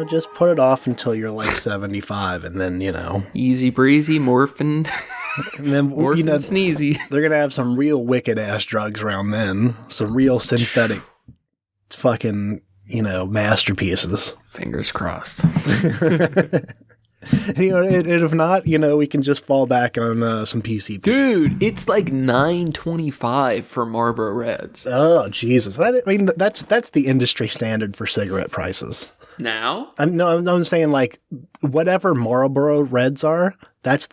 just put it off until you're like 75, and then, Easy breezy, morphin. and then, morphin sneezy. They're going to have some real wicked-ass drugs around then. Some real synthetic fucking, masterpieces. Fingers crossed. And if not, we can just fall back on some PCP. Dude, it's like $9.25 for Marlboro Reds. Oh, Jesus. That's the industry standard for cigarette prices. Now? I'm saying, like, whatever Marlboro Reds are, that's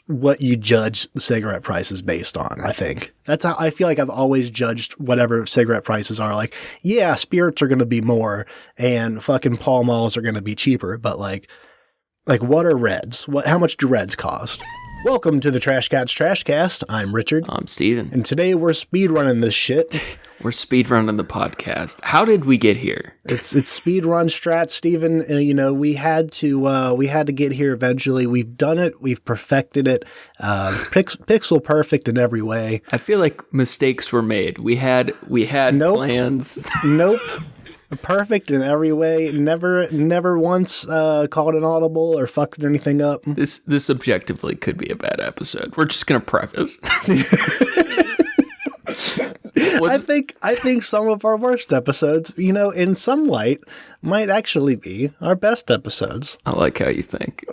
what you judge cigarette prices based on, I think. That's how I feel like I've always judged whatever cigarette prices are. Like, yeah, spirits are going to be more and fucking Pall Malls are going to be cheaper, but like, what are Reds? How much do Reds cost? Welcome to the Trash Cats Trashcast. I'm Richard. I'm Steven. And today we're speedrunning this shit. We're speedrunning the podcast. How did we get here? It's speedrun strat, Steven. We had to get here eventually. We've done it. We've perfected it. Pixel perfect in every way. I feel like mistakes were made. We had plans. Nope. Perfect in every way. Never once called an audible or fucked anything up. This objectively could be a bad episode. We're just gonna preface. I think some of our worst episodes, in some light, might actually be our best episodes. I like how you think.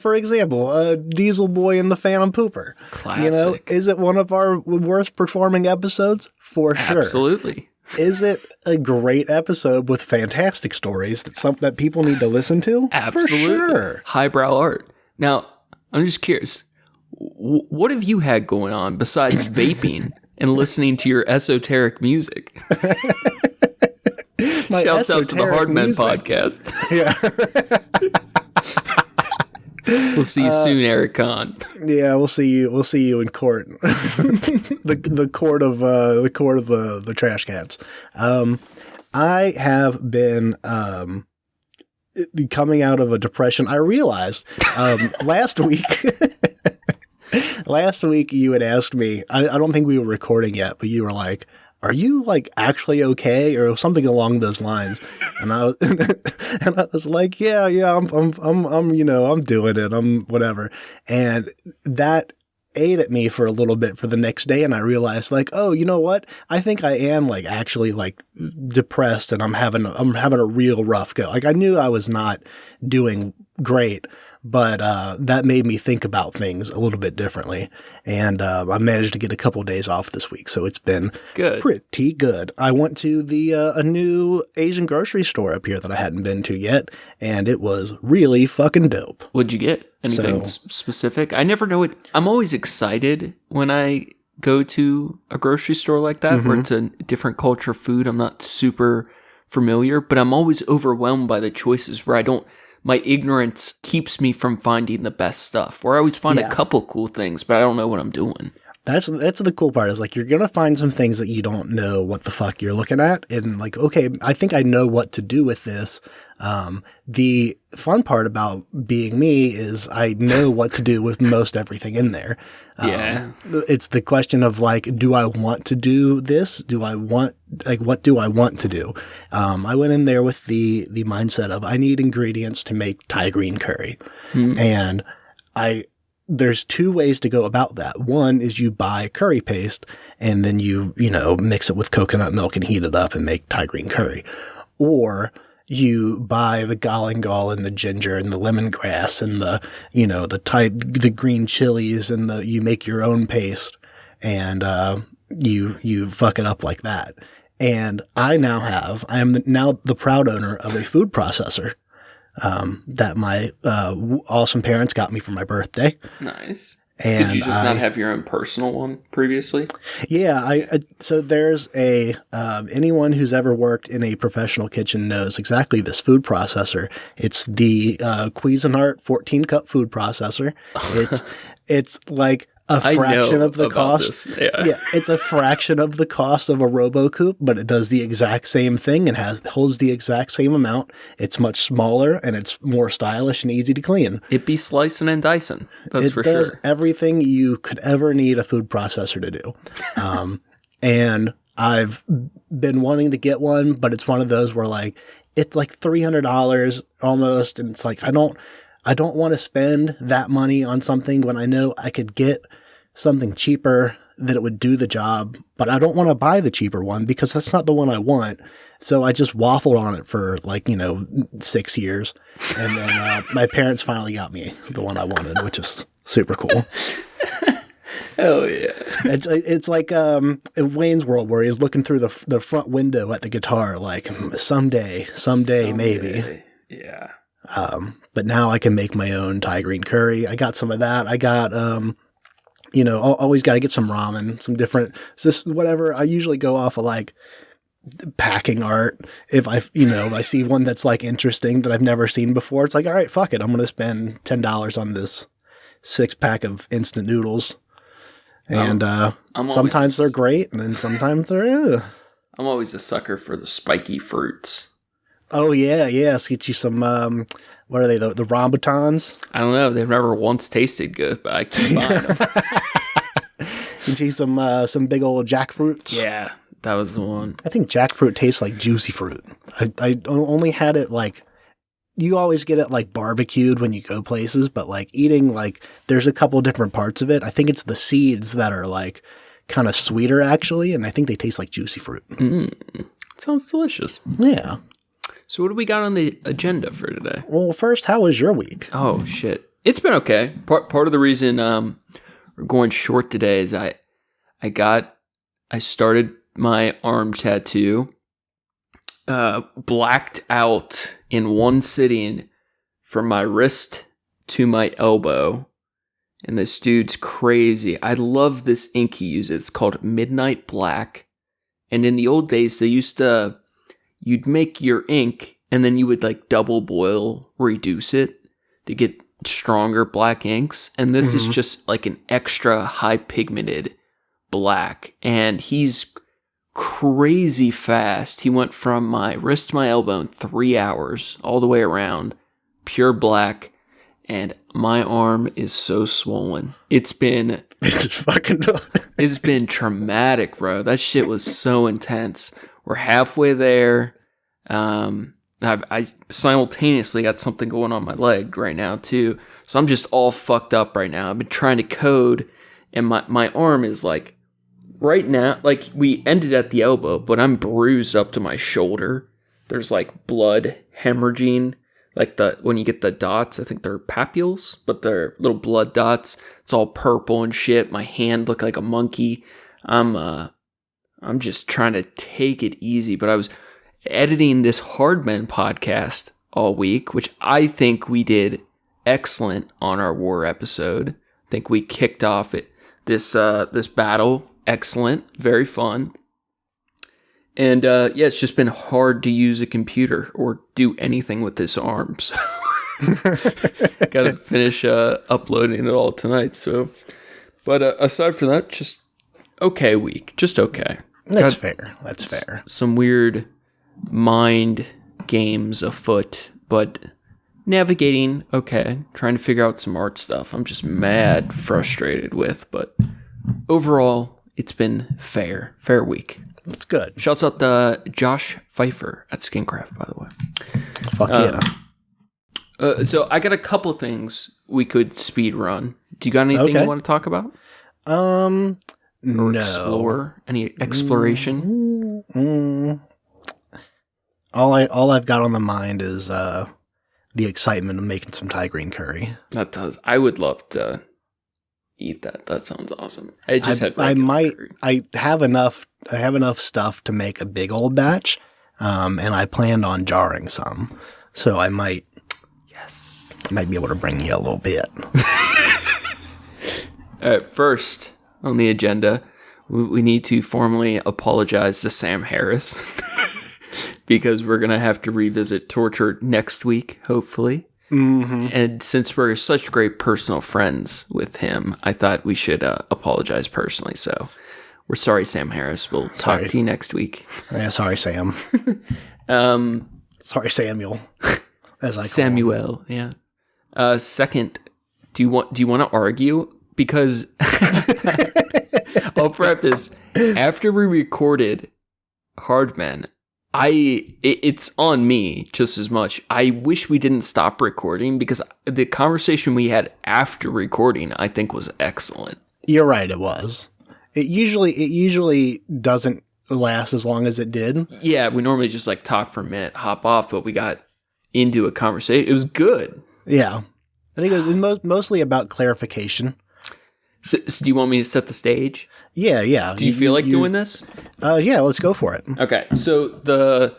For example, Diesel Boy and the Phantom Pooper. Classic. Is it one of our worst performing episodes? For sure. Absolutely. Is it a great episode with fantastic stories that people need to listen to? Absolutely. For sure. Highbrow art. Now, I'm just curious. What have you had going on besides vaping and listening to your esoteric music? Shouts out to the Hardmen podcast. Yeah. We'll see you soon, Eric Kahn. Yeah, we'll see you in court. the court of the trash cats. I have been coming out of a depression. I realized last week. Last week you had asked me. I don't think we were recording yet, but you were like, "Are you like actually okay?" or something along those lines. And I was like, "Yeah, I'm doing it. I'm whatever." And that ate at me for a little bit for the next day, and I realized like, oh, you know what? I think I am like actually like depressed, and I'm having a real rough go. Like I knew I was not doing great. But that made me think about things a little bit differently. And I managed to get a couple of days off this week, so it's been pretty good. I went to a new Asian grocery store up here that I hadn't been to yet, and it was really fucking dope. What'd you get? Anything specific? I never know it. I'm always excited when I go to a grocery store like that, where it's a different culture of food. I'm not super familiar, but I'm always overwhelmed by the choices where my ignorance keeps me from finding the best stuff. Where I always find a couple cool things, but I don't know what I'm doing. That's the cool part is like you're going to find some things that you don't know what the fuck you're looking at. And like, okay, I think I know what to do with this. The fun part about being me is I know what to do with most everything in there. It's the question of like, do I want to do this? What do I want to do? I went in there with the mindset of I need ingredients to make Thai green curry. And there's two ways to go about that. One is you buy curry paste and then you mix it with coconut milk and heat it up and make Thai green curry. Or you buy the galangal and the ginger and the lemongrass and the green chilies and you make your own paste and you fuck it up like that. And I am now the proud owner of a food processor that my awesome parents got me for my birthday. Nice. And did you just not have your own personal one previously? Yeah, so there's anyone who's ever worked in a professional kitchen knows exactly this food processor. It's the Cuisinart 14-cup food processor. It's like a fraction of the cost. Yeah, it's a fraction of the cost of a RoboCoupe, but it does the exact same thing and holds the exact same amount. It's much smaller and it's more stylish and easy to clean. It be slicing and dicing. That's for sure. It does everything you could ever need a food processor to do. And I've been wanting to get one, but it's one of those where like it's like $300 almost, and it's like I don't want to spend that money on something when I know I could get something cheaper that it would do the job, but I don't want to buy the cheaper one because that's not the one I want. So I just waffled on it for 6 years, and then my parents finally got me the one I wanted, which is super cool. Hell yeah! It's like in Wayne's World where he's looking through the front window at the guitar, like someday, maybe. Yeah. But now I can make my own Thai green curry. I got some of that. I got always got to get some ramen, some different. Just whatever. I usually go off of like packing art. If I see one that's like interesting that I've never seen before, it's like, all right, fuck it. I'm going to spend $10 on this 6-pack of instant noodles. And sometimes they're great, and then sometimes they're. I'm always a sucker for the spiky fruits. Oh yeah. Let's get you some. What are they? The rambutans? I don't know. They've never once tasted good, but I keep buying them. Get you some big old jackfruits. Yeah, that was the one. I think jackfruit tastes like juicy fruit. I only had it like. You always get it like barbecued when you go places, but like eating, like there's a couple different parts of it. I think it's the seeds that are like kind of sweeter actually, and I think they taste like juicy fruit. Sounds delicious. Yeah. So what do we got on the agenda for today? Well, first, how was your week? Oh shit, it's been okay. Part of the reason we're going short today is I started my arm tattoo. Blacked out in one sitting from my wrist to my elbow. And this dude's crazy. I love this ink he uses. It's called Midnight Black. And in the old days, you'd make your ink and then you would like double boil, reduce it to get stronger black inks. And this is just like an extra high pigmented black. And he's crazy fast. He went from my wrist to my elbow in 3 hours, all the way around, pure black, and my arm is so swollen. It's been traumatic, bro. That shit was so intense. We're halfway there. I simultaneously got something going on my leg right now too, so I'm just all fucked up right now. I've been trying to code, and my arm is like. Right now, like, we ended at the elbow, but I'm bruised up to my shoulder. There's, like, blood hemorrhaging. Like, when you get the dots, I think they're papules, but they're little blood dots. It's all purple and shit. My hand looked like a monkey. I'm just trying to take it easy. But I was editing this Hardmen podcast all week, which I think we did excellent on our war episode. I think we kicked off this battle. Excellent, very fun. And it's just been hard to use a computer or do anything with this arm. So gotta finish uploading it all tonight. So, but aside from that, just okay week, just okay. That's fair. Some weird mind games afoot, but navigating okay. Trying to figure out some art stuff. I'm just mad frustrated with, but overall. It's been fair week. That's good. Shouts out to Josh Pfeiffer at Skincraft, by the way. Fuck yeah. So I got a couple things we could speed run. Do you got anything you want to talk about? No. Explore? Any exploration? All I've got on the mind is the excitement of making some Thai green curry. That does. I would love to eat that. That sounds awesome. I have enough stuff to make a big old batch, and I planned on jarring some, so I might be able to bring you a little bit. All right, first on the agenda, we need to formally apologize to Sam Harris because we're gonna have to revisit Torture next week, hopefully. And since we're such great personal friends with him, I thought we should apologize personally. So we're sorry, Sam Harris. We'll talk to you next week. Yeah, sorry, Sam. Sorry, Samuel. As I call Samuel. him. Yeah. Second, do you want to argue? Because I'll preface. After we recorded Hardmen, it's on me just as much. I wish we didn't stop recording because the conversation we had after recording, I think, was excellent. You're right, it was. It usually doesn't last as long as it did. Yeah, we normally just like talk for a minute, hop off, but we got into a conversation. It was good. Yeah. I think it was mostly about clarification. So do you want me to set the stage? Yeah. Do you feel like doing this? Yeah, let's go for it. Okay, so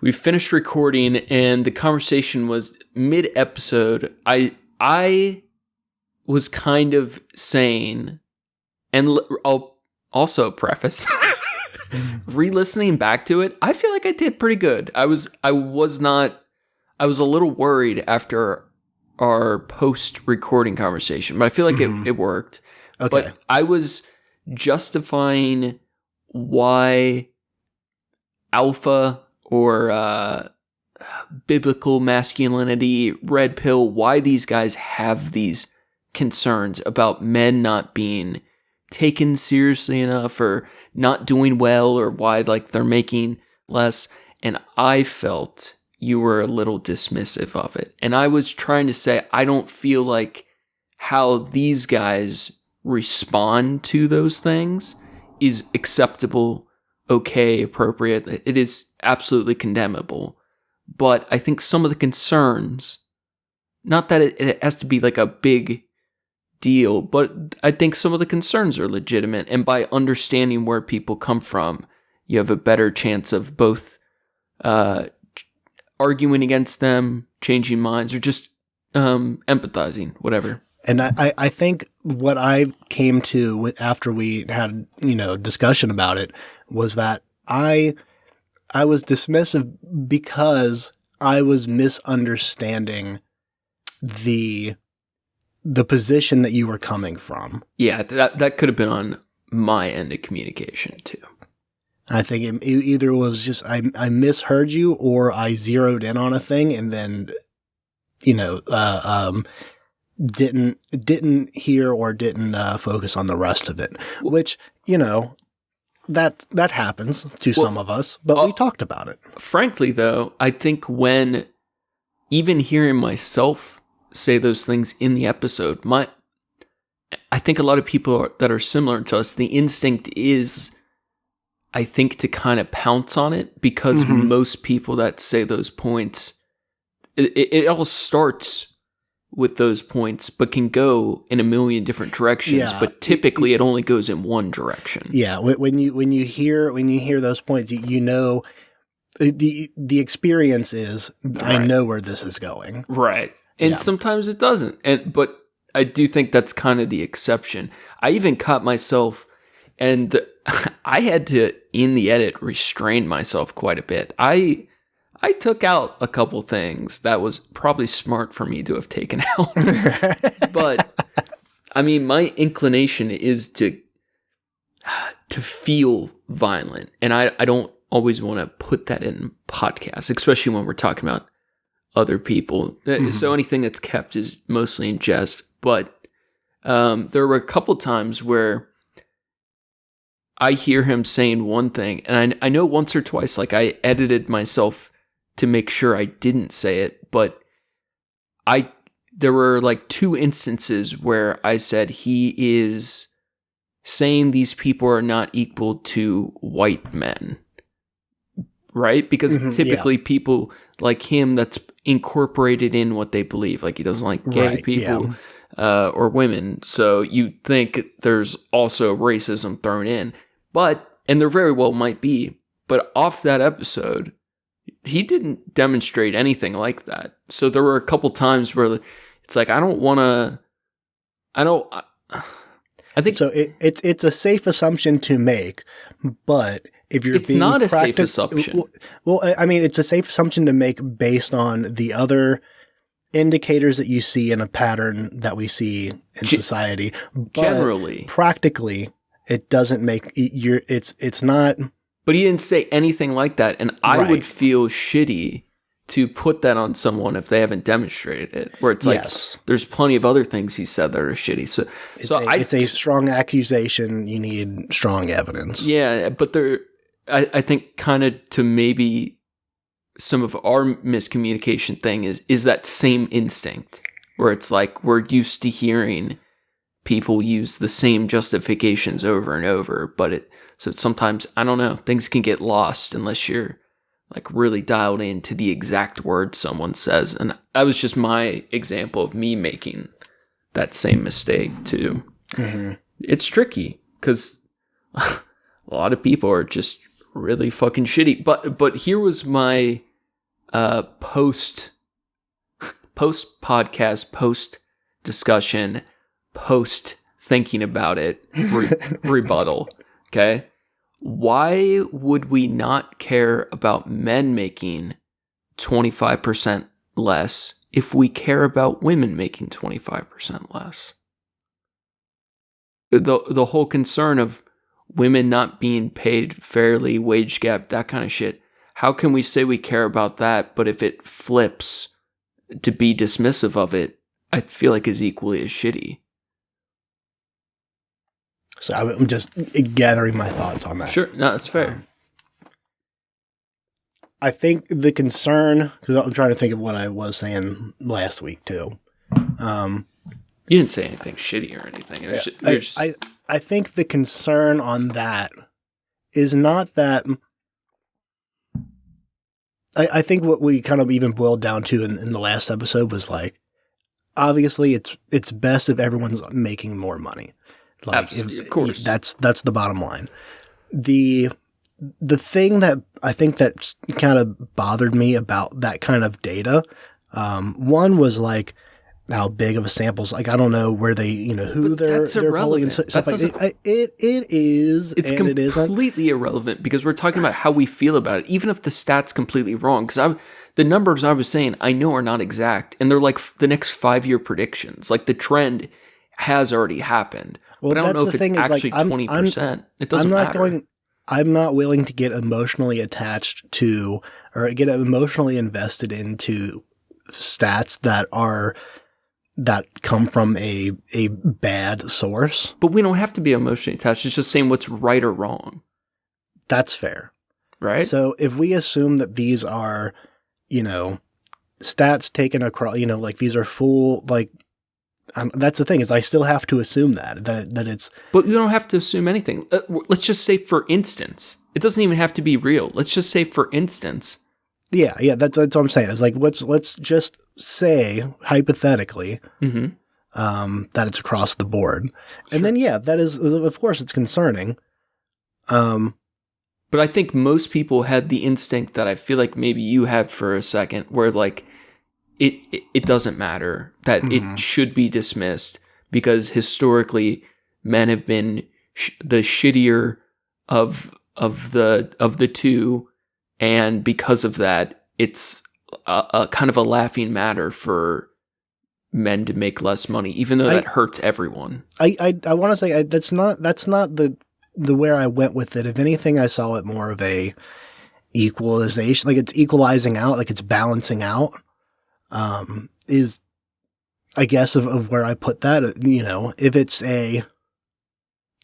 we finished recording and the conversation was mid-episode. I was kind of saying, and I'll also preface, re-listening back to it, I feel like I did pretty good. I was a little worried after our post-recording conversation, but I feel like it worked. Okay. But I was justifying why alpha or biblical masculinity, red pill, why these guys have these concerns about men not being taken seriously enough or not doing well, or why like they're making less. And I felt you were a little dismissive of it. And I was trying to say, I don't feel like how these guys respond to those things is acceptable, okay, appropriate. It is absolutely condemnable. But I think some of the concerns, not that it has to be like a big deal, but I think some of the concerns are legitimate. And by understanding where people come from, you have a better chance of both arguing against them, changing minds, or just empathizing, whatever. And I think what I came to after we had, discussion about it was that I was dismissive because I was misunderstanding the position that you were coming from. Yeah, that could have been on my end of communication too. I think it either was just I misheard you, or I zeroed in on a thing and then, didn't hear or didn't focus on the rest of it. Which that happens to some of us, but we talked about it. Frankly, though, I think when even hearing myself say those things in the episode, I think a lot of people that are similar to us, the instinct is, I think, to kind of pounce on it, because most people that say those points, it all starts with those points, but can go in a million different directions. Yeah, but typically it only goes in one direction. Yeah, when you hear those points, the experience is, right, I know where this is going. Right. And sometimes it doesn't. But I do think that's kind of the exception. I even caught myself, and I had to, in the edit, restrain myself quite a bit. I took out a couple things that was probably smart for me to have taken out. But, I mean, my inclination is to feel violent. And I don't always want to put that in podcasts, especially when we're talking about other people. So anything that's kept is mostly in jest. But there were a couple times where I hear him saying one thing, and I know once or twice, like, I edited myself to make sure I didn't say it, but there were like 2 instances where I said he is saying these people are not equal to white men, right? Because typically people like him, that's incorporated in what they believe. Like, he doesn't like gay people or women, so you think there's also racism thrown in. And there very well might be, but off that episode, he didn't demonstrate anything like that. So there were a couple times where it's like, I think so. It's a safe assumption to make, but if you're it's not a safe assumption. Well, I mean, it's a safe assumption to make based on the other indicators that you see in a pattern that we see in society. But generally, practically, it doesn't make it's not. But he didn't say anything like that, and I would feel shitty to put that on someone if they haven't demonstrated it. Where it's like, there's plenty of other things he said that are shitty. So it's a strong accusation. You need strong evidence. Yeah, but I think kind of to maybe some of our miscommunication thing is that same instinct where it's like we're used to hearing people use the same justifications over and over, so sometimes, I don't know, things can get lost unless you're like really dialed into the exact word someone says. And that was just my example of me making that same mistake too. Mm-hmm. It's tricky because a lot of people are just really fucking shitty. But here was my post podcast, post discussion, post thinking about it rebuttal. Okay. Why would we not care about men making 25% less if we care about women making 25% less? The whole concern of women not being paid fairly, wage gap, that kind of shit. How can we say we care about that, but if it flips to be dismissive of it, I feel like is equally as shitty. So I'm just gathering my thoughts on that. Sure, no, that's fair. I think the concern, because I'm trying to think of what I was saying last week too. You didn't say anything shitty or anything. I think the concern on that is not that. I think what we kind of even boiled down to in the last episode was like, obviously it's best if everyone's making more money. Like, absolutely, of course. That's the bottom line. The thing that I think that kind of bothered me about that kind of data, one was like how big of a samples. Like I don't know where they, who they're pulling and stuff like it is. It's completely irrelevant because we're talking about how we feel about it. Even if the stat's completely wrong, because the numbers I was saying I know are not exact, and they're like the next 5-year predictions. Like the trend has already happened. Well, but I don't know if it's actually 20%. It doesn't matter. I'm not willing to get emotionally attached to or get emotionally invested into stats that come from a bad source. But we don't have to be emotionally attached. It's just saying what's right or wrong. That's fair. Right? So if we assume that these are, stats taken across, like these are full, like, that's the thing is I still have to assume that it's. But you don't have to assume anything. Let's just say, for instance, it doesn't even have to be real. Let's just say, for instance. Yeah, that's what I'm saying. It's like let's just say hypothetically that it's across the board, and then that is, of course it's concerning. But I think most people had the instinct that I feel like maybe you had for a second, where like. It doesn't matter, that it should be dismissed because historically men have been the shittier of the two, and because of that it's a kind of a laughing matter for men to make less money, even though that hurts everyone. I want to say that's not the where I went with it. If anything, I saw it more of a equalization, like it's equalizing out, like it's balancing out. Is I guess of where I put that, if it's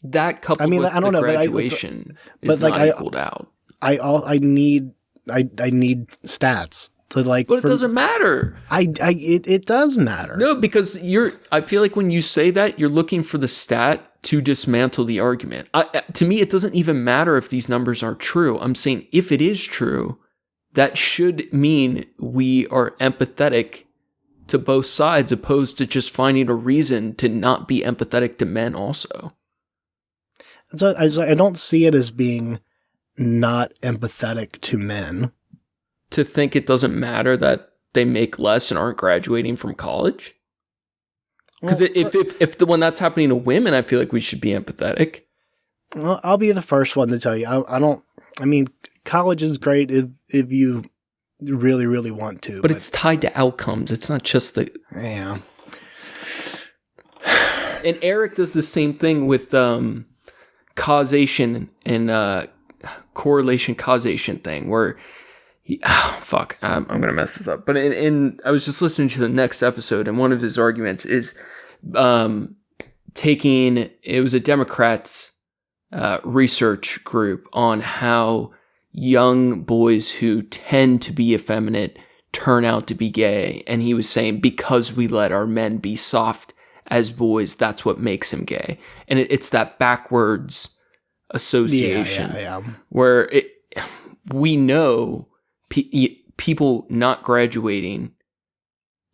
that coupled with I don't know, graduation is not equaled out. I need stats to like. But it doesn't matter. It does matter. No, because I feel like when you say that, you're looking for the stat to dismantle the argument. To me, it doesn't even matter if these numbers are true. I'm saying if it is true, that should mean we are empathetic to both sides, opposed to just finding a reason to not be empathetic to men also. So I don't see it as being not empathetic to men. To think it doesn't matter that they make less and aren't graduating from college? Because when that's happening to women, I feel like we should be empathetic. Well, I'll be the first one to tell you. I mean, college is great if you really, really want to. But it's tied to outcomes. It's not just the... Yeah. And Eric does the same thing with causation and correlation causation thing where... I'm going to mess this up. But I was just listening to the next episode, and one of his arguments is it was a Democrat's research group on how young boys who tend to be effeminate turn out to be gay. And he was saying, because we let our men be soft as boys, that's what makes him gay. And it's that backwards association where we know people not graduating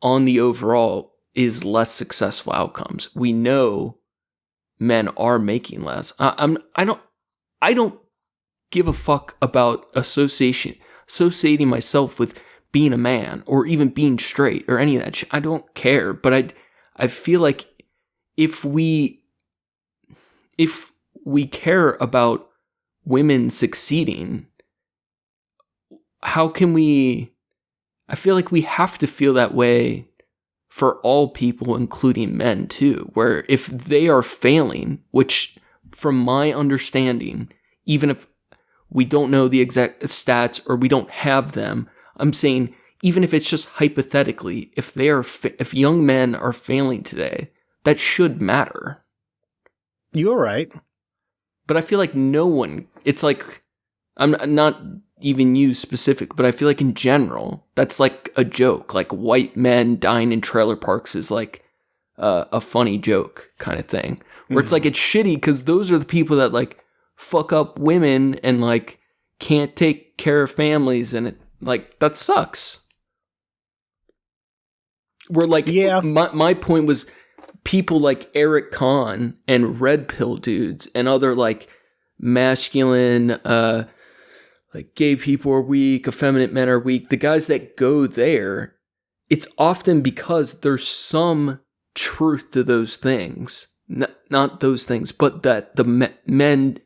on the overall is less successful outcomes. We know men are making less. I don't give a fuck about associating myself with being a man or even being straight or any of that shit. I don't care, but I feel like if we care about women succeeding, how can we? I feel like we have to feel that way for all people, including men too, where if they are failing, which from my understanding, even if we don't know the exact stats or we don't have them, I'm saying even if it's just hypothetically, if young men are failing today, that should matter. You're right. But I feel like no one, it's like, I'm not even you specific, but I feel like in general, that's like a joke. Like white men dying in trailer parks is like a funny joke kind of thing. Where it's like, it's shitty because those are the people that like fuck up women and like can't take care of families, and it like that sucks. Where like, my point was people like Eric Kahn and red pill dudes and other like masculine, like gay people are weak, effeminate men are weak. The guys that go there, it's often because there's some truth to those things. Not those things, but that the men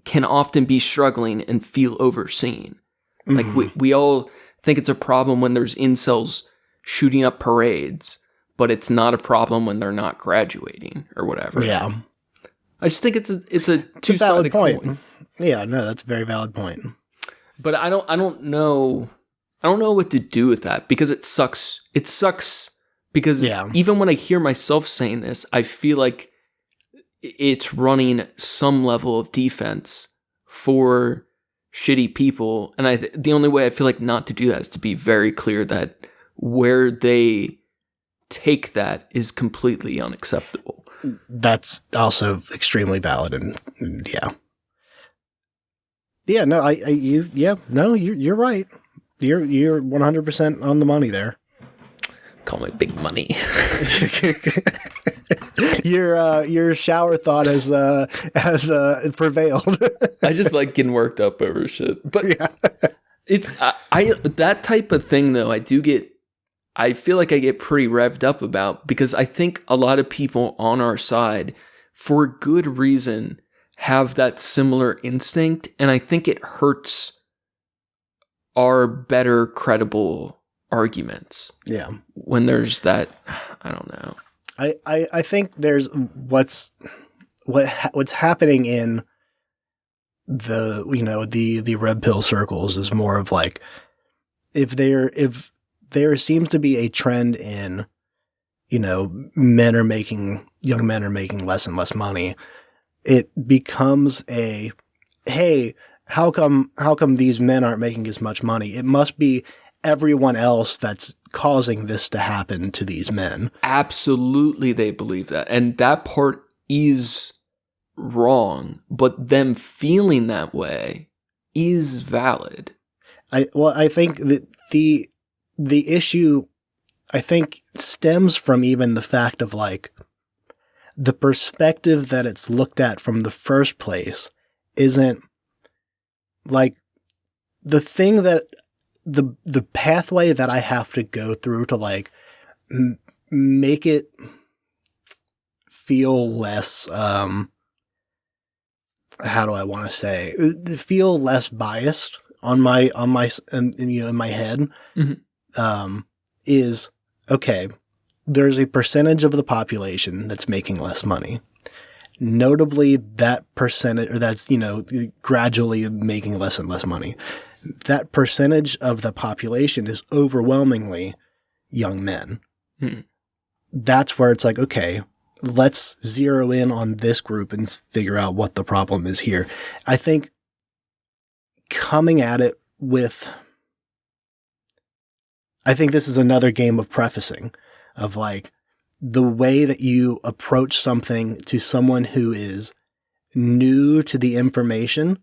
can often be struggling and feel overseen. Like we all think it's a problem when there's incels shooting up parades, but it's not a problem when they're not graduating or whatever. Yeah. I just think it's a two-sided coin. Yeah, no, that's a very valid point. But I don't know what to do with that because it sucks. It sucks because even when I hear myself saying this, I feel like it's running some level of defense for shitty people. And the only way I feel like not to do that is to be very clear that where they take that is completely unacceptable. That's also extremely valid, and no, you're right. You're 100% on the money there. Call me big money. Your shower thought has prevailed. I just like getting worked up over shit, but it's that type of thing though. I feel like I get pretty revved up about because I think a lot of people on our side, for good reason, have that similar instinct, and I think it hurts our better credible arguments. Yeah. When there's that, I don't know. I think there's what's happening in the red pill circles is more of like if there seems to be a trend in young men are making less and less money, it becomes a, hey, how come these men aren't making as much money? It must be everyone else that's causing this to happen to these men. Absolutely, they believe that. And that part is wrong, but them feeling that way is valid. I think that the issue, I think, stems from even the fact of like the perspective that it's looked at from the first place isn't like the thing that the pathway that I have to go through to like make it feel less, how do I want to say, feel less biased in my head, is, okay, there's a percentage of the population that's making less money. Notably, that percentage, or that's, gradually making less and less money. That percentage of the population is overwhelmingly young men. That's where it's like, okay, let's zero in on this group and figure out what the problem is here. I think coming at it with, I think this is another game of prefacing, of like the way that you approach something to someone who is new to the information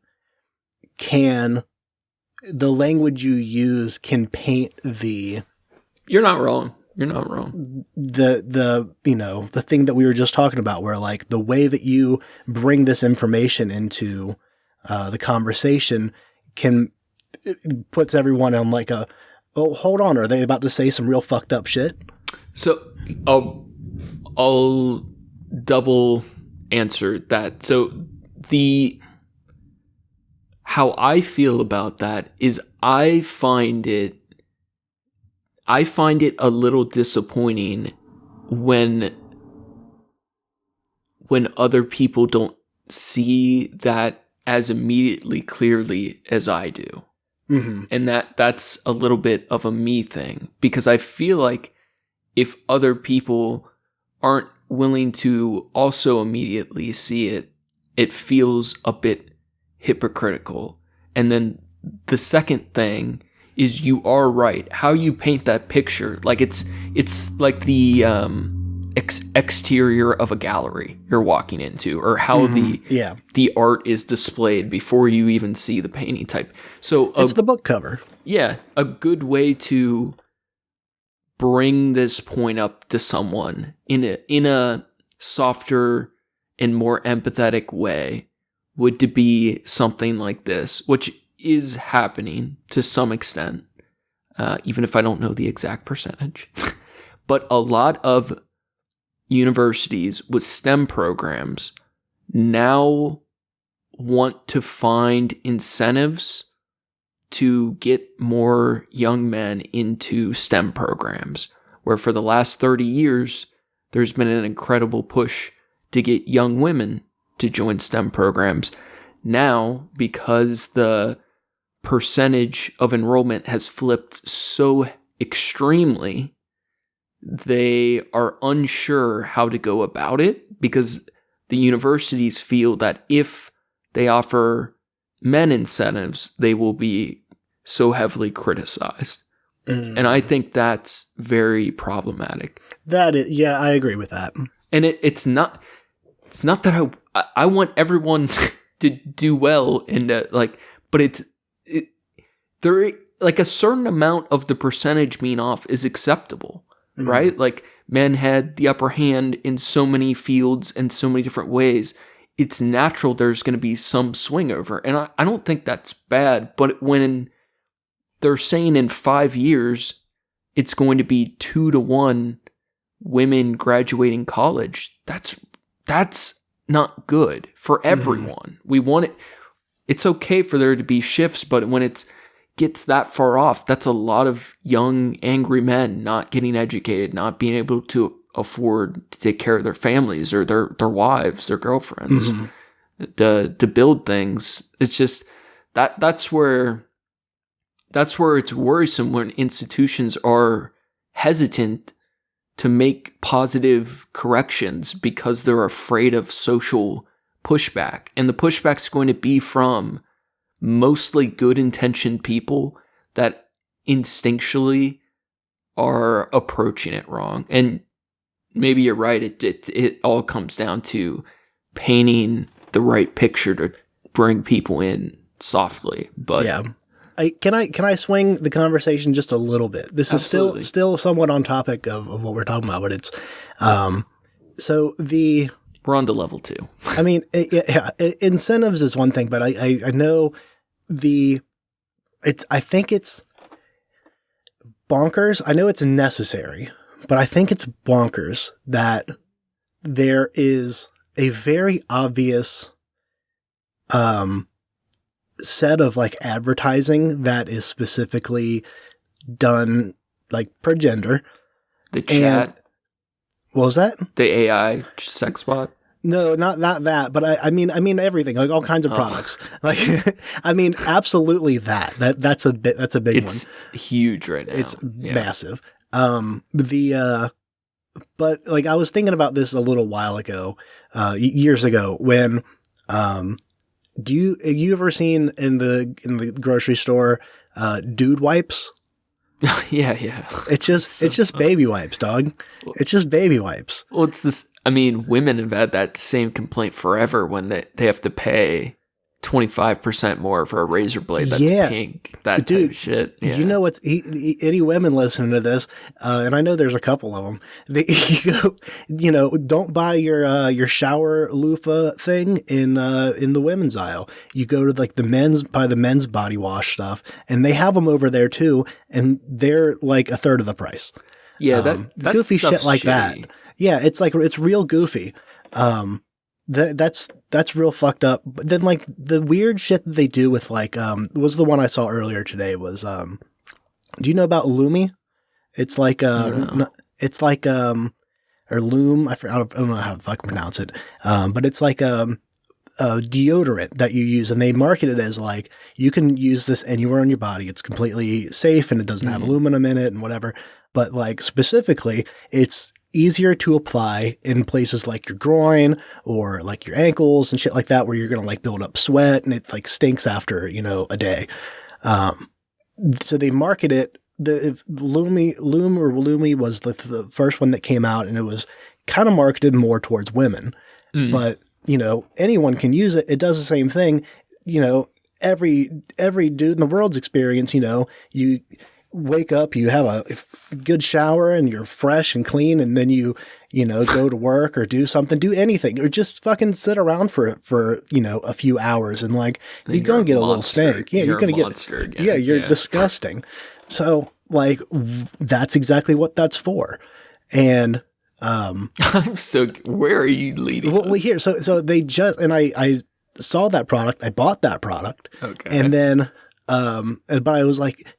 the language you use can paint You're not wrong. You're not wrong. The thing that we were just talking about, where like the way that you bring this information into the conversation puts everyone on like oh, hold on, are they about to say some real fucked up shit? So I'll double answer that. So how I feel about that is I find it a little disappointing when other people don't see that as immediately clearly as I do. Mm-hmm. And that's a little bit of a me thing, because I feel like if other people aren't willing to also immediately see it, it feels a bit hypocritical. And then the second thing is, you are right. How you paint that picture, like it's like the exterior of a gallery you're walking into, or how the art is displayed before you even see the painting type. So it's the book cover. Yeah, a good way to bring this point up to someone in a softer and more empathetic way would to be something like this, which is happening to some extent, even if I don't know the exact percentage. But a lot of universities with STEM programs now want to find incentives to get more young men into STEM programs, where for the last 30 years, there's been an incredible push to get young women to join STEM programs. Now, because the percentage of enrollment has flipped so extremely, they are unsure how to go about it, because the universities feel that if they offer men incentives, they will be so heavily criticized. And I think that's very problematic. That is, yeah, I agree with that. And it's not that I want everyone to do well, and but there, like, a certain amount of the percentage being off is acceptable, right? Like, men had the upper hand in so many fields and so many different ways. It's natural there's going to be some swing over, and I don't think that's bad. But when they're saying in 5 years it's going to be 2-to-1 women graduating college, that's not good for everyone. We want it. It's okay for there to be shifts, but when it gets that far off, that's a lot of young, angry men not getting educated, not being able to afford to take care of their families or their wives, their girlfriends, to build things. It's just that's where it's worrisome when institutions are hesitant to make positive corrections because they're afraid of social pushback. And the pushback's going to be from mostly good-intentioned people that instinctually are approaching it wrong. And maybe you're right, it all comes down to painting the right picture to bring people in softly. But yeah. Can I swing the conversation just a little bit? This Absolutely. is still somewhat on topic of what we're talking about, but it's we're on to level 2. I mean, incentives is one thing, but I know I think it's bonkers. I know it's necessary, but I think it's bonkers that there is a very obvious set of like advertising that is specifically done like per gender. The chat. And, what was that? The AI sex bot? No, not that, but I mean everything, like all kinds of products. Like, I mean, absolutely that's a big one. It's huge right now. It's massive. But like I was thinking about this a little while ago, years ago, when have you ever seen in the grocery store dude wipes? Yeah. It's just baby wipes, dog. It's just baby wipes. Well, it's this. I mean, women have had that same complaint forever when they have to pay 25% more for a razor blade that's pink. That dude, type of shit. Yeah. You know what? Any women listening to this, and I know there's a couple of them. Don't buy your shower loofah thing in the women's aisle. You go to like the men's body wash stuff, and they have them over there too, and they're like a third of the price. Yeah, that's goofy shit like shitty. that. Yeah, it's real goofy. That's real fucked up. But then like the weird shit that they do with like was the one I saw earlier today was do you know about Lumi? It's like it's like or Loom, I don't know how to fucking pronounce it. But it's like a deodorant that you use, and they market it as like you can use this anywhere on your body. It's completely safe and it doesn't have aluminum in it and whatever. But like specifically, it's easier to apply in places like your groin or like your ankles and shit like that, where you're going to like build up sweat and it like stinks after, a day. So they market it. The Loom was the first one that came out, and it was kind of marketed more towards women, but anyone can use it. It does the same thing. Every dude in the world's experience, you wake up, you have a good shower and you're fresh and clean, and then you go to work or do something, do anything, or just fucking sit around for a few hours, and like you're gonna get a little stink. Yeah, you're gonna get again. Yeah, you're disgusting. So like that's exactly what that's for. And where are you leading? Well, here, so they just, and I saw that product, I bought that product, okay, and then but I was like,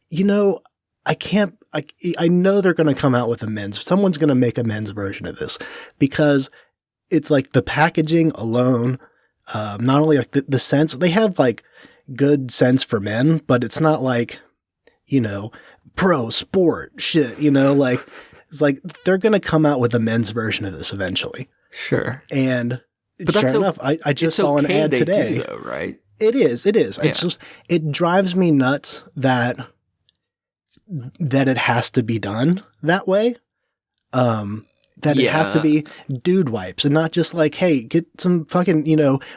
I know they're going to come out with someone's going to make a men's version of this, because it's like the packaging alone, not only like the scents, they have like good scents for men, but it's not like, pro sport shit, like it's like they're going to come out with a men's version of this eventually. Sure. And sure enough, I just saw an ad today. Though, right? It is. Yeah. It drives me nuts that it has to be done that way. It has to be dude wipes, and not just like, hey, get some fucking,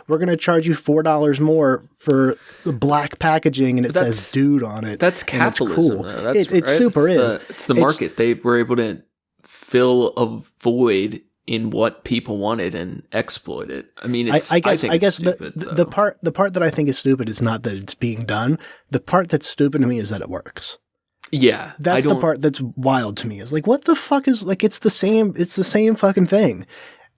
we're going to charge you $4 more for the black packaging and it says dude on it. That's capitalism. Cool. Though. It right? super is. It's the market. They were able to fill a void in what people wanted and exploit it. I mean, I guess stupid, the part that I think is stupid is not that it's being done. The part that's stupid to me is that it works. Yeah. That's the part that's wild to me. Is like, what the fuck is, like, it's the same fucking thing.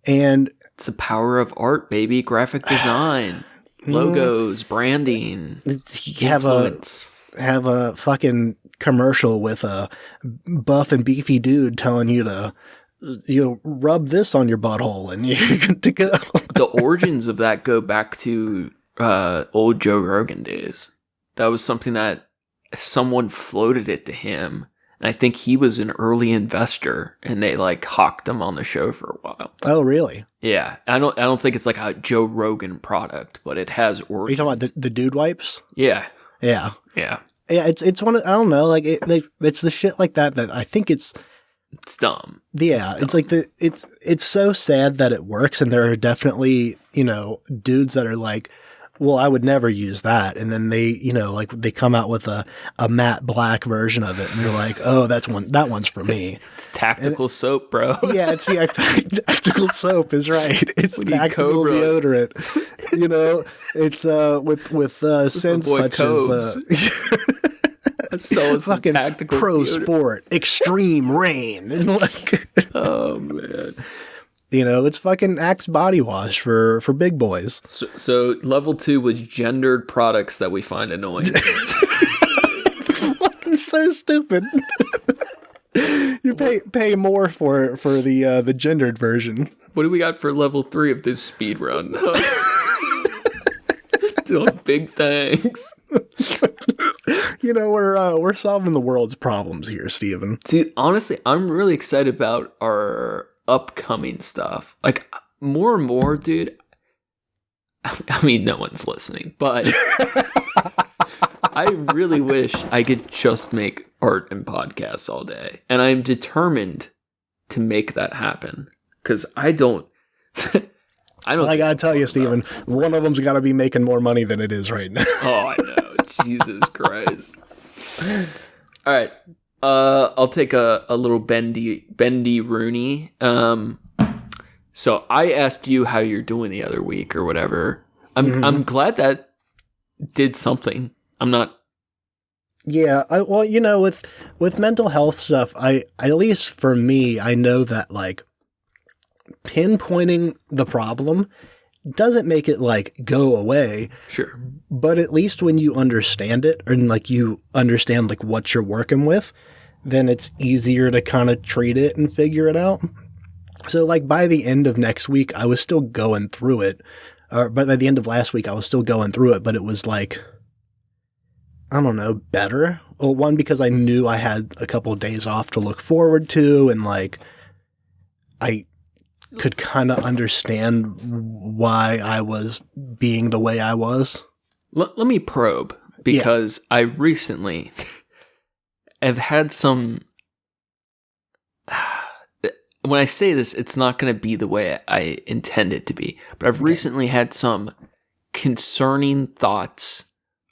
And it's the power of art, baby. Graphic design, logos, branding, influence. Have a fucking commercial with a buff and beefy dude telling you to, rub this on your butthole and you're good to go. The origins of that go back to old Joe Rogan days. That was something that someone floated it to him, and I think he was an early investor, and they like hawked him on the show for a while. Oh, really? Yeah. I don't think it's like a Joe Rogan product, but it has origins. Are you talking about the dude wipes? Yeah. Yeah. Yeah. Yeah, it's one of, I don't know, like it's the shit like that I think it's dumb. Yeah, it's like it's so sad that it works, and there are definitely, dudes that are like, well, I would never use that. And then they, they come out with a matte black version of it, and you're like, oh, that one's for me. It's tactical soap, bro. Yeah, it's tactical soap is right. It's tactical deodorant. It's with scents such as so fucking pro deodorant. Sport, extreme rain, and like, oh man. It's fucking Axe body wash for big boys. So level 2 was gendered products that we find annoying. It's fucking so stupid. You pay more for the gendered version. What do we got for level 3 of this speed run? Doing big things. we're solving the world's problems here, Steven. See, honestly, I'm really excited about our upcoming stuff. Like, more and more, dude. I mean, no one's listening, but I really wish I could just make art and podcasts all day. And I'm determined to make that happen. Because I don't. I gotta tell you, Steven, one of them's gotta be making more money than it is right now. Oh, I know. Jesus Christ. All right. I'll take a little bendy Rooney. So I asked you how you're doing the other week or whatever. I'm glad that did something. I'm not. Yeah, with mental health stuff, at least for me, I know that like pinpointing the problem doesn't make it like go away. Sure. But at least when you understand it and like you understand like what you're working with, then it's easier to kind of treat it and figure it out. So like by the end of next week, I was still going through it. But by the end of last week, I was still going through it, but it was like, I don't know, better. Well, one, because I knew I had a couple of days off to look forward to, and like I could kind of understand why I was being the way I was. Let me probe, because I recently have had some. When I say this, it's not going to be the way I intend it to be, but I've recently had some concerning thoughts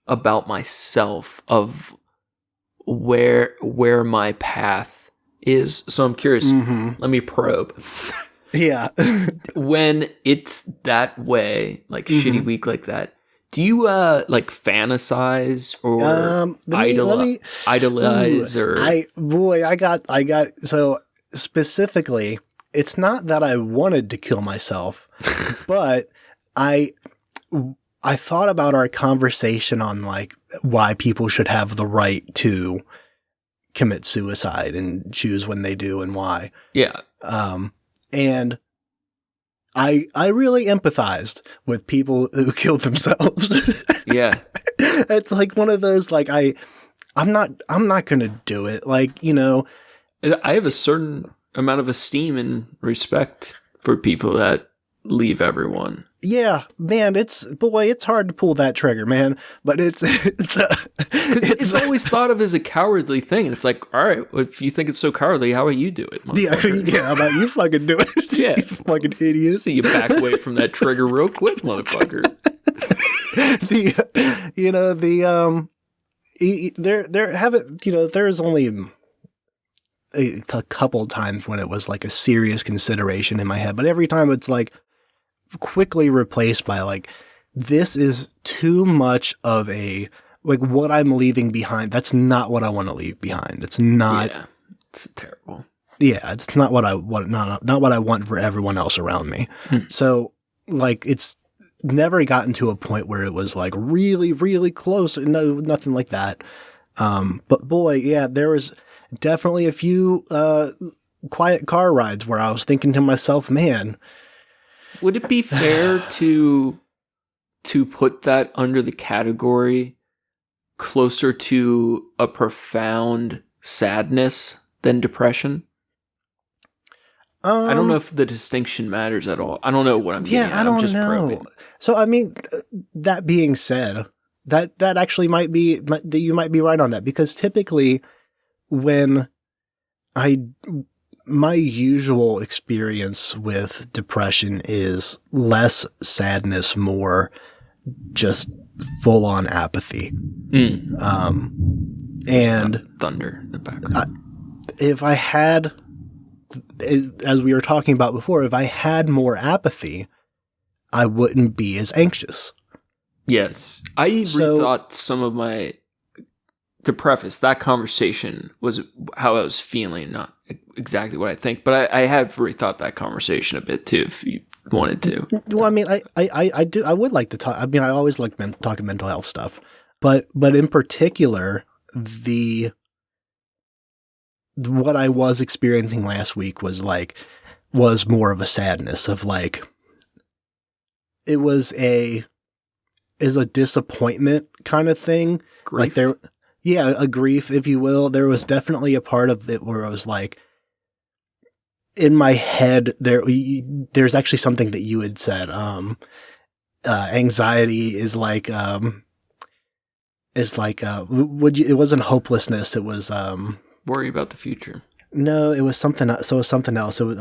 about myself of where my path is. So I'm curious. Let me probe. Yeah. When it's that way, like shitty week like that, do you like fantasize or idolize or I got so specifically, it's not that I wanted to kill myself, but I thought about our conversation on like why people should have the right to commit suicide and choose when they do and why. Yeah. And I really empathized with people who killed themselves. Yeah. It's like one of those, like, I'm not going to do it. Like, you know, I have a certain amount of esteem and respect for people that leave everyone. Yeah, man, it's hard to pull that trigger, man. But it's always thought of as a cowardly thing, and it's like, all right, if you think it's so cowardly, how about you do it? Yeah, how about you fucking do it? Yeah, you fucking idiot. See you back away from that trigger real quick, motherfucker. There's only a couple times when it was like a serious consideration in my head, but every time it's like quickly replaced by like, this is too much of a, like, what I'm leaving behind. That's not what I want to leave behind. It's not. Yeah, it's terrible. Yeah, it's not what I want. Not what I want for everyone else around me. So like, it's never gotten to a point where it was like really, really close. No, nothing like that. But boy, yeah, there was definitely a few quiet car rides where I was thinking to myself, man. Would it be fair to put that under the category closer to a profound sadness than depression? I don't know if the distinction matters at all. I don't know what I'm getting at. I don't I'm just know. probing. So, I mean, that being said, that actually might be, you might be right on that, because typically when my usual experience with depression is less sadness, more just full on apathy. And thunder in the background. If I had, as we were talking about before, if I had more apathy, I wouldn't be as anxious. Yes. I rethought some of my, to preface, that conversation was how I was feeling, not exactly what I think, but I have rethought that conversation a bit too, if you wanted to. Well, I mean, I would like to talk. I mean, I always like talking mental health stuff, but in particular, what I was experiencing last week was more of a sadness of like, is a disappointment kind of thing. Grief? Like Yeah, a grief, if you will. There was definitely a part of it where I was like, in my head, there's actually something that you had said. Anxiety it wasn't hopelessness. It was, Worry about the future. no, it was something. So it was something else. It was,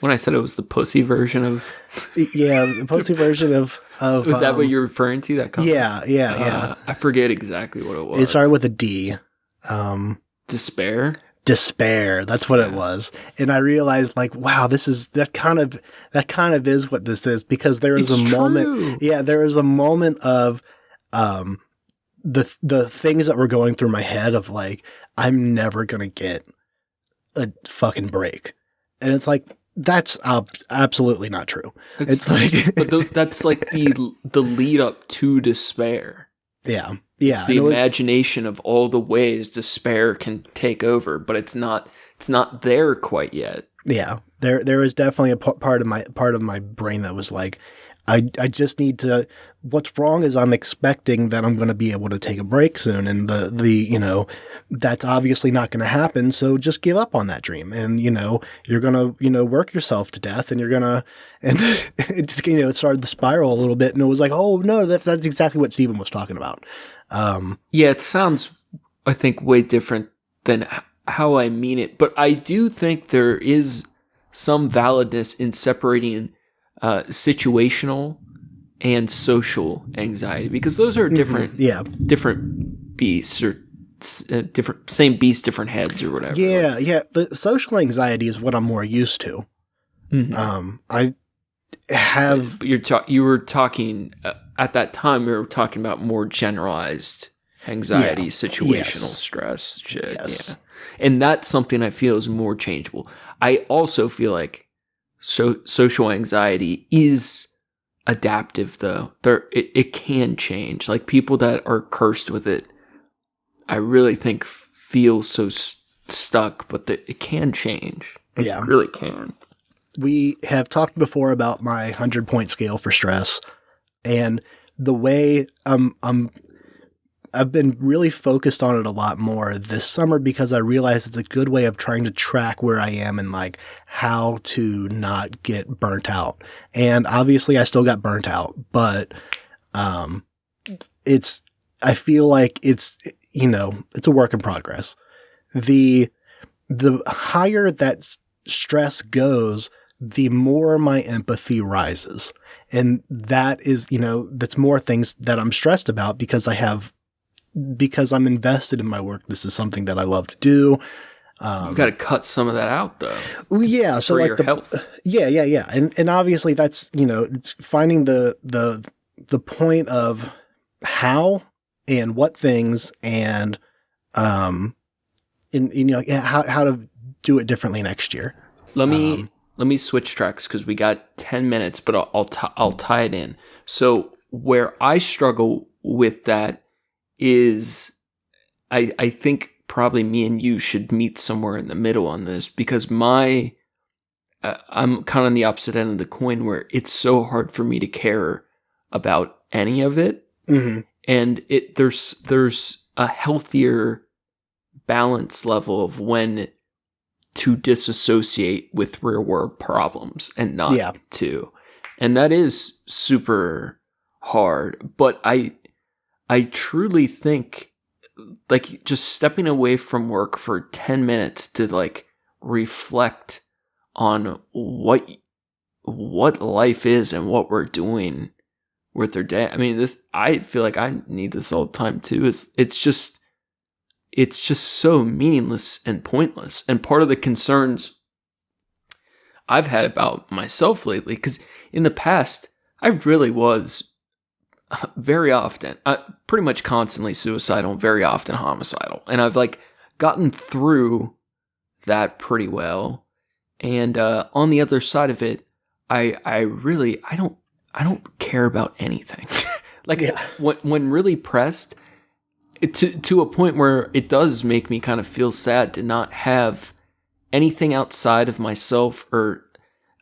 When I said it was the pussy version of, yeah, the posting version of, was that what you're referring to? That comment? Yeah. I forget exactly what it was. It started with a D. Despair. Despair. That's what it was. And I realized, like, wow, that kind of is what this is, because there is a moment. Yeah, there is a moment of the things that were going through my head of like, I'm never gonna get a fucking break, and it's like, that's absolutely not true. It's like, but that's like the lead up to despair. Yeah. It's the imagination of all the ways despair can take over, but it's not there quite yet. Yeah. There was definitely a part of my brain that was like, I just need to, what's wrong is I'm expecting that I'm going to be able to take a break soon, and that's obviously not going to happen, so just give up on that dream, and you're going to work yourself to death, and you're going to, and it just, it started to spiral a little bit, and it was like, oh no, that's exactly what Steven was talking about. Yeah, it sounds, I think, way different than how I mean it, but I do think there is some validness in separating situational and social anxiety, because those are different, different beasts, or different, same beast, different heads, or whatever. Yeah. The social anxiety is what I'm more used to. Mm-hmm. I have. You were talking at that time. We were talking about more generalized anxiety, situational stress, shit. Yes. Yeah, and that's something I feel is more changeable. I also feel like social anxiety is adaptive, though. It can change. Like, people that are cursed with it, I really think feel so stuck, but it can change. It really can. We have talked before about my 100-point scale for stress, and the way I've been really focused on it a lot more this summer, because I realize it's a good way of trying to track where I am and like how to not get burnt out. And obviously I still got burnt out, but I feel like it's a work in progress. The higher that stress goes, the more my empathy rises. And that is, that's more things that I'm stressed about, because I'm invested in my work. This is something that I love to do. You got to cut some of that out, though. Yeah, so for like your health. Yeah, and obviously that's it's finding the point of how and what things, and how to do it differently next year. Let me switch tracks, because we got 10 minutes, but I'll tie it in. So where I struggle with that is, I think probably me and you should meet somewhere in the middle on this, because I'm kind of on the opposite end of the coin, where it's so hard for me to care about any of it. Mm-hmm. And there's a healthier balance level of when to disassociate with real world problems and not to. And that is super hard, but I truly think, like, just stepping away from work for 10 minutes to like reflect on what life is and what we're doing with our day. I mean, I feel like I need this all the time too. It's just so meaningless and pointless. And part of the concerns I've had about myself lately, because in the past I really was very often, pretty much constantly suicidal, and very often homicidal. And I've like gotten through that pretty well. And on the other side of it, I don't care about anything. When really pressed, to a point where it does make me kind of feel sad to not have anything outside of myself or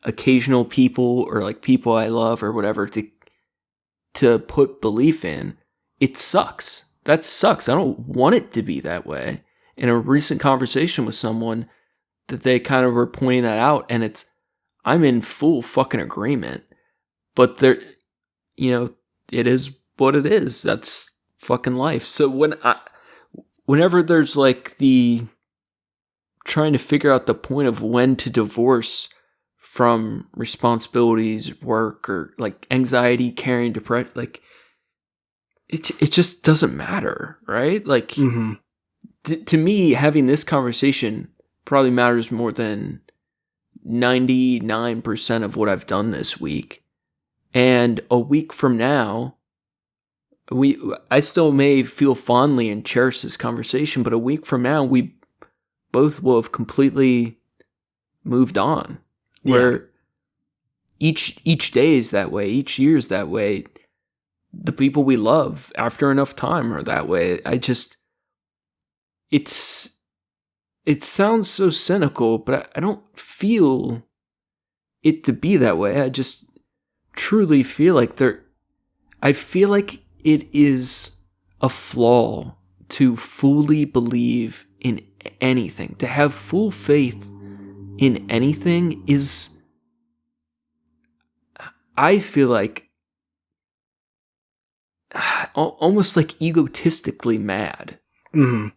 occasional people, or like people I love or whatever, to put belief in. It sucks. that sucks. I don't want it to be that way. In a recent conversation with someone, that they kind of were pointing that out, and I'm in full fucking agreement. But there, it is what it is. That's fucking life. So whenever there's like the trying to figure out the point of when to divorce from responsibilities, work, or like anxiety, caring, depression, like it just doesn't matter, right? Like to me, having this conversation probably matters more than 99% of what I've done this week. And a week from now, I still may feel fondly and cherish this conversation, but a week from now, we both will have completely moved on. Yeah. Where each day is that way, each year is that way. The people we love after enough time are that way. It sounds so cynical, but I don't feel it to be that way. I just truly feel like I feel like it is a flaw to fully believe in anything. To have full faith in anything is, I feel like, almost like egotistically mad. Mm-hmm.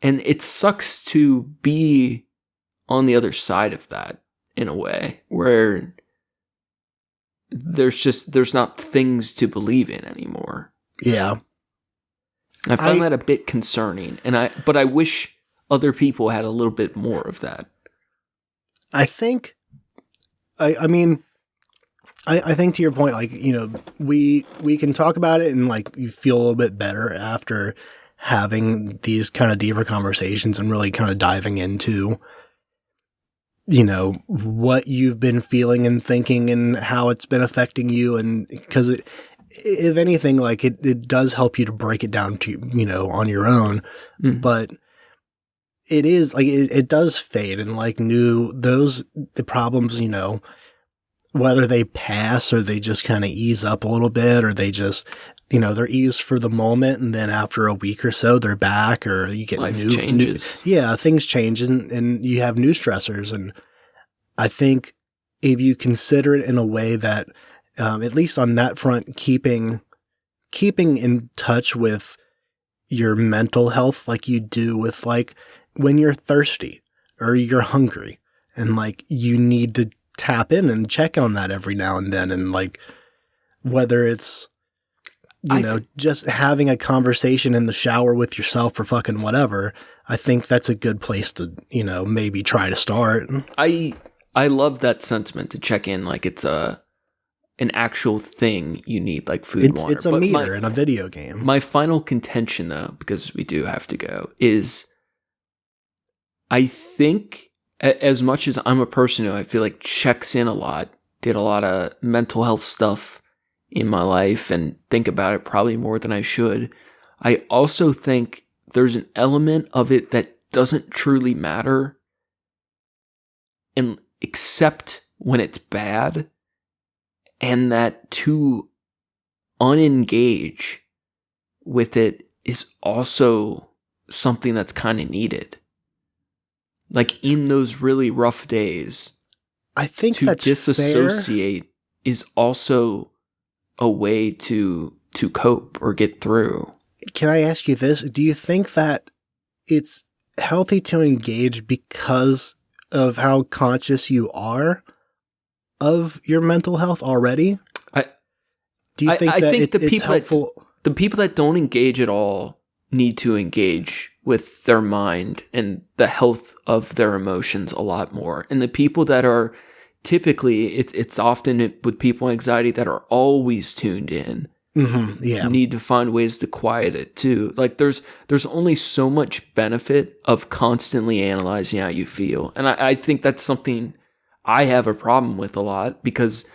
And it sucks to be on the other side of that in a way where there's not things to believe in anymore. Yeah. I find that a bit concerning, but I wish other people had a little bit more of that. I think, I mean, I think to your point, like, we can talk about it and like you feel a little bit better after having these kind of deeper conversations and really kind of diving into, what you've been feeling and thinking and how it's been affecting you. And because if anything, like it does help you to break it down to, on your own, but it is like, it does fade and like the problems, whether they pass or they just kind of ease up a little bit or they just, they're eased for the moment and then after a week or so they're back or you get life changes. Things change and you have new stressors. And I think if you consider it in a way that, at least on that front, keeping in touch with your mental health like you do with like when you're thirsty or you're hungry and like you need to tap in and check on that every now and then. And like, whether it's, just having a conversation in the shower with yourself or fucking whatever, I think that's a good place to, maybe try to start. I love that sentiment to check in. Like it's an actual thing you need, like food and water. It's a meter in a video game. My final contention though, because we do have to go, is I think as much as I'm a person who I feel like checks in a lot, did a lot of mental health stuff in my life and think about it probably more than I should, I also think there's an element of it that doesn't truly matter, and except when it's bad, and that to unengage with it is also something that's kind of needed. Like in those really rough days, I think to that's disassociate fair. Is also a way to cope or get through. Can I ask you this? Do you think that it's healthy to engage because of how conscious you are of your mental health already? Do you think that it's helpful? The people that don't engage at all need to engage with their mind and the health of their emotions a lot more. And the people that are typically, it's often with people with anxiety that are always tuned in. Mm-hmm, yeah. Need to find ways to quiet it too. Like there's only so much benefit of constantly analyzing how you feel. And I think that's something I have a problem with a lot because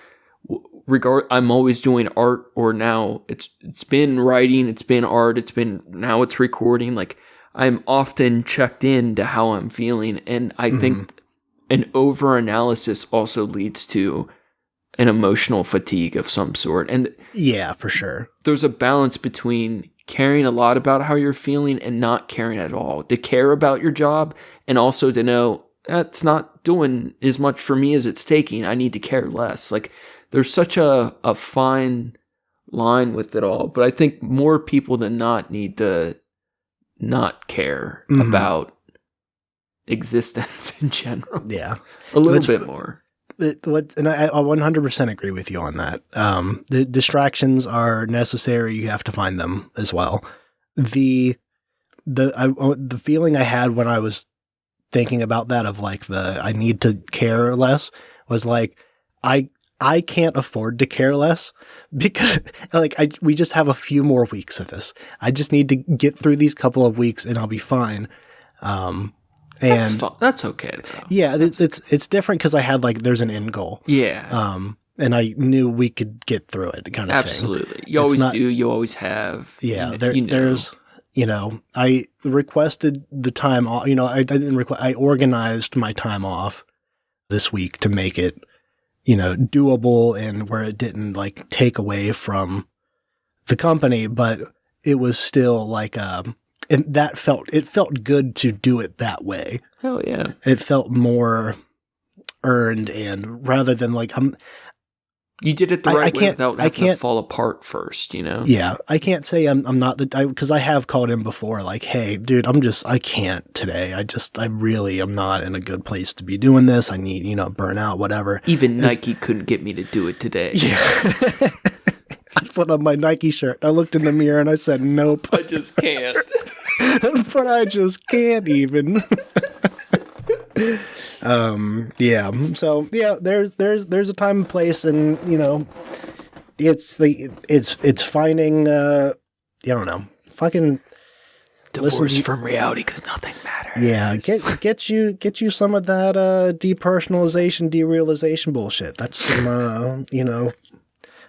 I'm always doing art, or now it's been writing, it's been art, now it's recording. Like I'm often checked in to how I'm feeling. And I think an over-analysis also leads to an emotional fatigue of some sort. And yeah, for sure. There's a balance between caring a lot about how you're feeling and not caring at all. To care about your job and also to know that's not doing as much for me as it's taking. I need to care less. Like there's such a fine line with it all. But I think more people than not need to not care about existence in general. Yeah. A little bit more. And I 100% agree with you on that. The distractions are necessary. You have to find them as well. The feeling I had when I was thinking about that of like I need to care less was like, I can't afford to care less because like we just have a few more weeks of this. I just need to get through these couple of weeks and I'll be fine. And that's okay though. Yeah, it's different because I had like there's an end goal. Yeah. And I knew we could get through it, kind of Absolutely. thing. You always do. You always have. Yeah. There's. I requested the time off. I didn't request. I organized my time off this week to make it, doable and where it didn't like take away from the company, but it was still like and it felt good to do it that way. Hell yeah. It felt more earned and rather than like you did it the right way without having to fall apart first, Yeah. I can't say I'm not because I have called in before like, hey, dude, I can't today. I really am not in a good place to be doing this. I need, burnout, whatever. Even Nike couldn't get me to do it today. Yeah. I put on my Nike shirt. I looked in the mirror and I said, nope. I just can't. But I just can't even. Yeah. So yeah, there's a time and place, and it's finding I don't know, fucking divorce from reality because nothing matters. Yeah, get you some of that depersonalization, derealization bullshit. That's some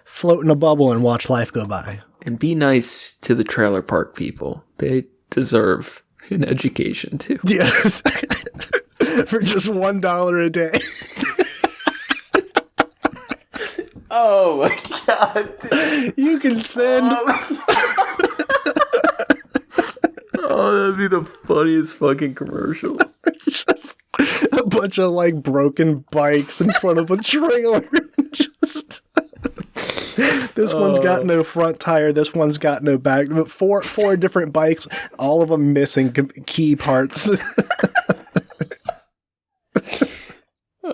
float in a bubble and watch life go by. And be nice to the trailer park people. They deserve an education too. Yeah. For just $1 a day. Oh my god. You can send Oh, that'd be the funniest fucking commercial. Just a bunch of like broken bikes in front of a trailer. Just this one's got no front tire. This one's got no back. Four different bikes, all of them missing key parts.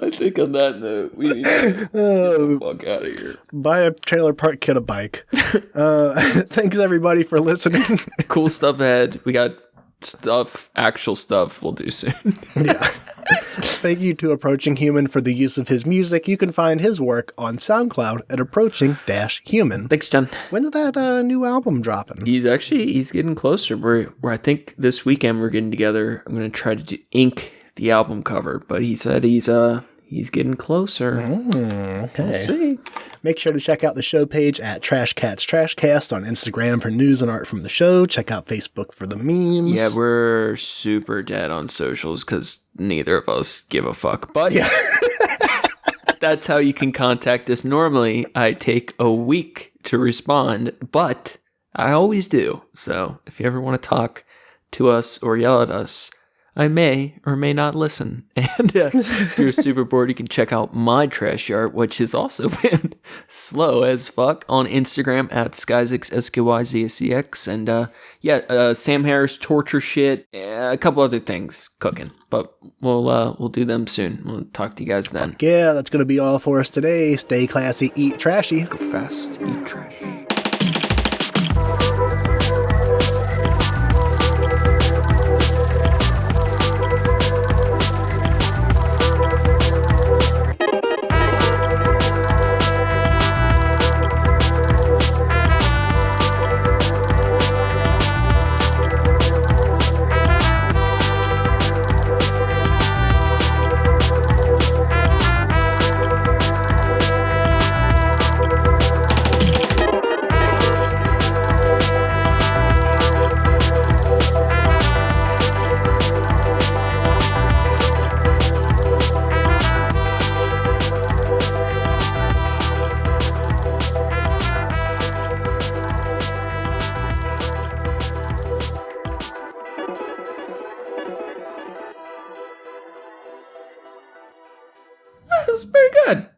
I think on that note, we need to get the fuck out of here. Buy a trailer park, get a bike. Thanks everybody for listening. Cool stuff ahead. We got actual stuff we'll do soon. Yeah. Thank you to Approaching Human for the use of his music. You can find his work on SoundCloud at Approaching-Human. Thanks, John. When's that new album dropping? He's getting closer. Where I think this weekend we're getting together. I'm going to try to ink the album cover, but he said he's getting closer. Okay. We'll see. Make sure to check out the show page at Trash Cats Trashcast on Instagram for news and art from the show. Check out Facebook for the memes. Yeah, we're super dead on socials because neither of us give a fuck. But yeah. That's how you can contact us. Normally, I take a week to respond, but I always do. So if you ever want to talk to us or yell at us, I may or may not listen. And if you're super bored, you can check out my trash art, which has also been slow as fuck, on Instagram at Skyzix, SKYZCX. And Sam Harris torture shit, a couple other things cooking. But we'll do them soon. We'll talk to you guys then. Yeah, that's going to be all for us today. Stay classy, eat trashy. Go fast, eat trash. That was pretty good.